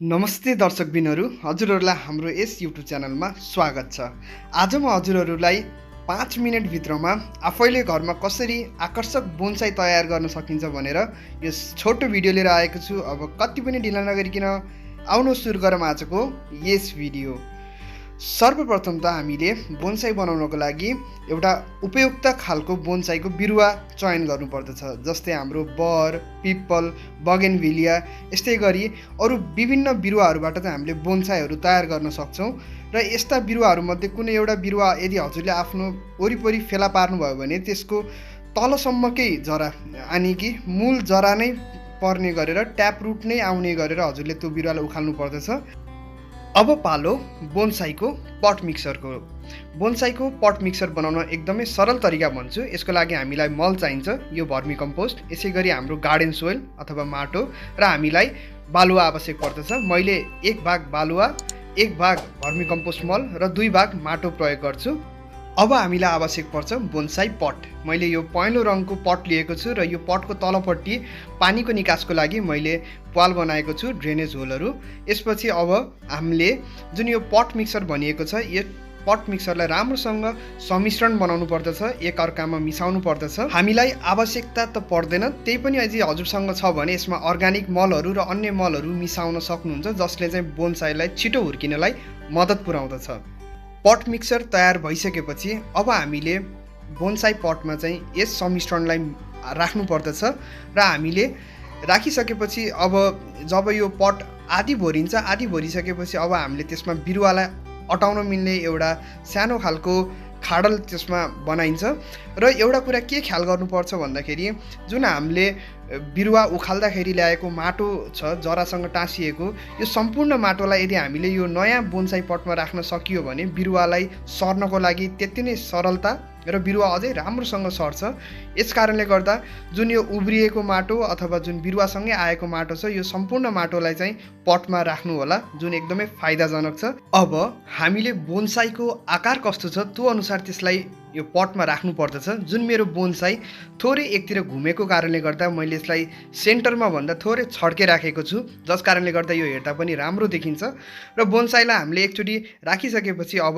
नमस्ते दर्शकबिनहरू, हजुरहरूलाई हाम्रो यस युट्युब च्यानलमा स्वागत छ। आज म हजुरहरूलाई 5 मिनेटभित्रमा आफैले घरमा कसरी आकर्षक बोन्साई तयार गर्न सकिन्छ भनेर यो छोटो भिडियो लिएर आएको छु। अब कति पनि ढिला नगरिकन आउनुहोस् सुरु गरौँ आजको यस भिडियो। सर्वप्रथम त हामीले बोन्साई बनाउनको लागि एउटा उपयुक्त खालको बोन्साईको बिरुवा चयन गर्नुपर्दछ। जस्तै हाम्रो बर, पिपल, बगेनभिलिया यस्तै गरी अरू विभिन्न बिरुवाहरूबाट चाहिँ हामीले बोन्साईहरू तयार गर्न सक्छौँ। र यस्ता बिरुवाहरूमध्ये कुनै एउटा बिरुवा यदि हजुरले आफ्नो वरिपरि फेला पार्नुभयो भने त्यसको तलसम्मकै जरा अनि कि मूल जरा नै पर्ने गरेर ट्याप रुट नै आउने गरेर हजुरले त्यो बिरुवालाई उखाल्नु पर्दछ। अब पालो बोन्साईको पट मिक्सरको। बोन्साईको पट मिक्सर बनाउन एकदमै सरल तरिका भन्छु। यसको लागि हामीलाई मल चाहिन्छ, यो भर्मी कम्पोस्ट, यसै गरी हाम्रो गार्डन सोइल अथवा माटो, र हामीलाई बालुवा आवश्यक पर्दछ। मैले 1 भाग बालुवा, 1 भाग भर्मी कम्पोस्ट मल र 2 भाग माटो प्रयोग गर्छु। अब हामीलाई आवश्यक पर्छ बोन्साई पट। मैले यो पहेँलो रङको पट लिएको छु र यो पटको तलपट्टि पानीको निकासको लागि मैले पाल बनाएको छु, ड्रेनेज होलहरू। यसपछि अब हामीले जुन यो पट मिक्सर भनिएको छ, यो पट मिक्सरलाई राम्रोसँग सम्मिश्रण बनाउनु पर्दछ, एक अर्कामा मिसाउनु पर्दछ। हामीलाई आवश्यकता त पर्दैन, त्यही पनि यदि हजुरसँग छ भने यसमा अर्ग्यानिक मलहरू र अन्य मलहरू मिसाउन सक्नुहुन्छ, जसले चाहिँ बोन्साईलाई छिटो हुर्किनलाई मद्दत पुर्याउँदछ। पट मिक्सर तयार भइसकेपछि अब हामीले बोन्साई पटमा चाहिँ यस सम्मिश्रणलाई राख्नु पर्दछ र हामीले राखिसकेपछि अब जब यो पट आधी भरिन्छ, आधी भरिसकेपछि अब हामीले त्यसमा बिरुवालाई अटाउन मिल्ने एउटा सानो खालको खाडल त्यसमा बनाइन्छ। र एउटा कुरा के ख्याल गर्नुपर्छ भन्दाखेरि जुन हामीले बिरुवा उखाल्दाखेरि ल्याएको माटो छ जरासँग टाँसिएको, यो सम्पूर्ण माटोलाई यदि हामीले यो नयाँ बोन्साई पटमा राख्न सकियो भने बिरुवालाई सर्नको लागि त्यति नै सरलता र बिरुवा अझै राम्रोसँग सर्छ। यस कारणले गर्दा जुन यो उब्रिएको माटो अथवा जुन बिरुवासँगै आएको माटो छ, यो सम्पूर्ण माटोलाई चाहिँ पटमा राख्नु होला, जुन एकदमै फाइदाजनक छ। अब हामीले बोन्साईको आकार कस्तो छ त्यो अनुसार त्यसलाई यो पटमा राख्नु पर्दछ। जुन मेरो बोन्साई थोरै एकतिर घुमेको कारणले गर्दा मैले यसलाई सेन्टरमा भन्दा थोरै छड्के राखेको छु, जस कारणले गर्दा यो हेर्दा पनि राम्रो देखिन्छ। र बोन्साईलाई हामीले एकचोटि राखिसकेपछि अब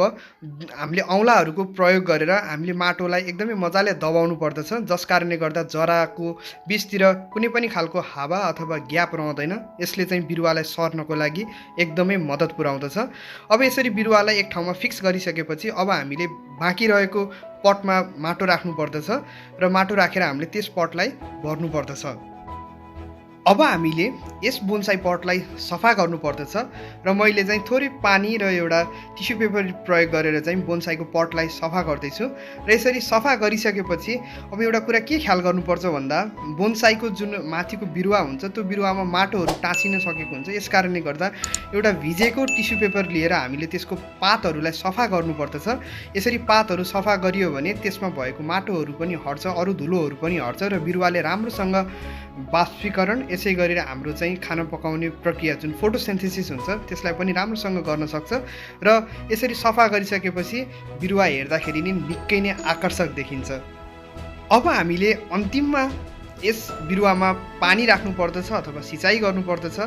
हामीले औँलाहरूको प्रयोग गरेर हामीले माटोलाई एकदमै मजाले दबाउनु पर्दछ, जस कारणले गर्दा जराको बिचतिर कुनै पनि खालको हावा अथवा ग्याप रहँदैन। यसले चाहिँ बिरुवालाई सर्नको लागि एकदमै मद्दत पुर्याउँदछ। अब यसरी बिरुवालाई एक ठाउँमा फिक्स गरिसकेपछि अब हामीले बाँकी रहेको पटमा माटो राख्नु पर्दछ र माटो राखेर हामीले त्यस पटलाई भर्नु पर्दछ। अब हामीले यस बोन्साई पटलाई सफा गर्नु पर्दछ र मैले चाहिँ थोरै पानी र एउटा टिस्यु पेपर प्रयोग गरेर चाहिँ बोन्साईको पटलाई सफा गर्दैछु। र यसरी सफा गरिसकेपछि अब एउटा कुरा के ख्याल गर्नुपर्छ भन्दा बोन्साईको जुन माथिको बिरुवा हुन्छ त्यो बिरुवामा माटोहरू टाँसिन सकेको हुन्छ। यस कारणले गर्दा एउटा भिजेको टिस्यु पेपर लिएर हामीले त्यसको पातहरूलाई सफा गर्नुपर्दछ। यसरी पातहरू सफा गरियो भने त्यसमा भएको माटोहरू पनि हट्छ, अरू धुलोहरू पनि हट्छ र बिरुवाले राम्रोसँग बाष्पीकरण, यसै गरेर हाम्रो चाहिँ खाना पकाउने प्रक्रिया जुन फोटोसिन्थेसिस हुन्छ त्यसलाई पनि राम्रोसँग गर्न सक्छ। र यसरी सफा गरिसकेपछि बिरुवा हेर्दाखेरि नि निकै नै आकर्षक देखिन्छ। अब हामीले अन्तिममा यस बिरुवामा पानी राख्नु पर्दछ अथवा सिँचाइ गर्नुपर्दछ।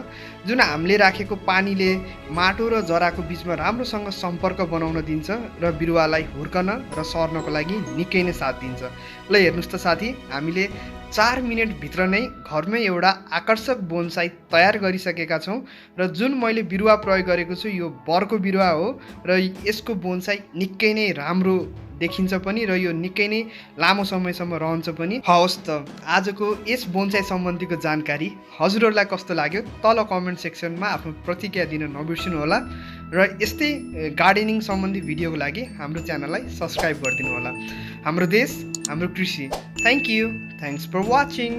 जुन हामीले राखेको पानीले माटो र जराको बिचमा राम्रोसँग सम्पर्क बनाउन दिन्छ र बिरुवालाई हुर्कन र सर्नको लागि निकै नै साथ दिन्छ। ल हेर्नुहोस् त साथी, हामीले 4 मिनेटभित्र नै घरमै एउटा आकर्षक बोन्साई तयार गरिसकेका छौँ। र जुन मैले बिरुवा प्रयोग गरेको छु यो बरको बिरुवा हो र यसको बोन्साई निकै नै राम्रो देखिन्छ पनि र यो निकै नै लामो समयसम्म रहन्छ पनि। हवस् त, आजको यस बोन्साई सम्बन्धीको जानकारी हजुरहरूलाई कस्तो लाग्यो तल कमेन्ट सेक्सनमा आफ्नो प्रतिक्रिया दिन नबिर्सिनु होला। र यस्तै गार्डनिङ सम्बन्धी भिडियोको लागि हाम्रो च्यानललाई सब्सक्राइब गरिदिनु होला। हाम्रो देश, हाम्रो कृषि। Thank you, thanks for watching.